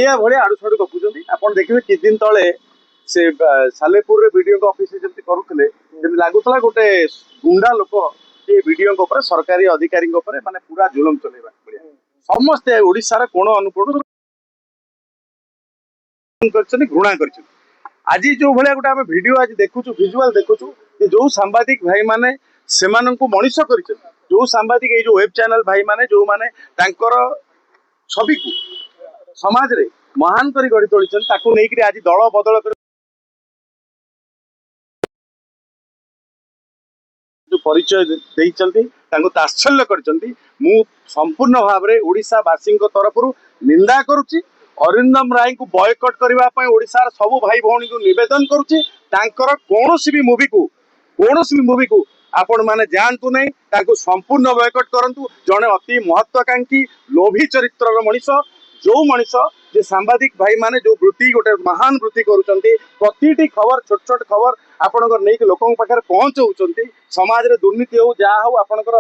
बाइया भाई आड़ू साड़ू गपुंट आप देखिए किछ दिन तले से सालेपुर वीडियो ऑफिस जमी करुले लगुला गोटे गुंडा लोक ये वीडियो सरकारी अधिकारी माने पूरा जुलम चलेबा समस्ते ओडिशार कोण अनुकोण घृणा कर आज जो भाया गोटे आम भिड आज देखु भिजुआल देखु जो सांबादिक भाई माने से मनीष कर जो सांबादिक ये वेब चैनल भाई माने जो माने छवि को समाज रे महान करी गढ़ी तोली आज दल बदल कर जो परिचय देइचंती तात्सल्य करचंती मु संपूर्ण भाव में ओडिशावासी तरफ निंदा करुच्ची अरिंदम राय को बॉयकट करने ओडिशार सब भाई भौणी को निवेदन करुच्ची कौन भी मूवी को आपण माने जानतु नहीं संपूर्ण बॉयकट करंतु जड़े अति महत्वाकांक्षी लोभी चरित्र मनीष जो मनीष जे सांबादिक भाई माने जो वृत्ति गोटे महान वृत्ति करुचंती प्रति खबर छोट छोट खबर आपणकर नहीं लोकों पाखे पहुंचाऊंट समाज रे दुर्नीति हो जहा हो आपणकर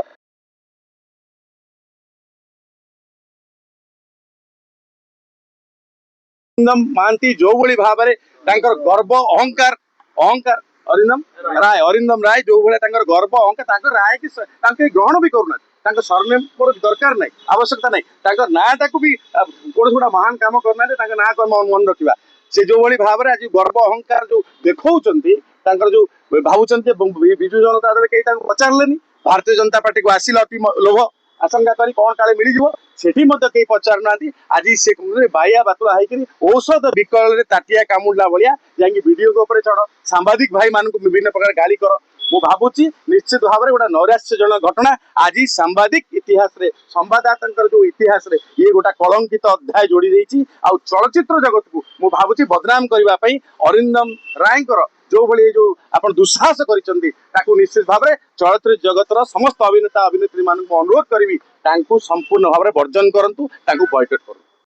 महांती जो भली भाव में गर्व अहंकार अहंकार अरिंदम राय जो भाई गर्व अहंकार राय की ग्रहण भी करूना सरनेम दरकार नहीं आवश्यकता नहीं नाटा को भी कौन गोटा महान काम करना ना मन रखा से जो भाई भाव में आज गर्व अहंकार जो देखा जो भावुं विजु जनता दल कहीं पचारे भारतीय जनता पार्टी को आसिल अति लोभ आशंका करी कौन काले मिल सेठी कहीं पचार ना आज से बाया बातुला होकर औषध विकल ताटिया कामुड़ा भाया जाकि वीडियो के चढ़ सांबादिक भाई मान विभिन्न प्रकार गाली कर मु भावुची निश्चित भाव में गोटा नैराश्यजनक घटना आज सांबादिक इतिहास रे संवाददाता जो इतिहास रे ये गोटा कलंकित अध्याय जोड़ी देछि आ चलचित्र जगत को मु भावुची बदनाम करने अरिंदम राय जो भाई जो आप दुस्साहस कर निश्चित भाव में चलचित्र जगतर समस्त अभिनेता अभिनेत्री मान अनुरोध करी संपूर्ण भाव में वर्जन करूँ बॉयकट करूँ।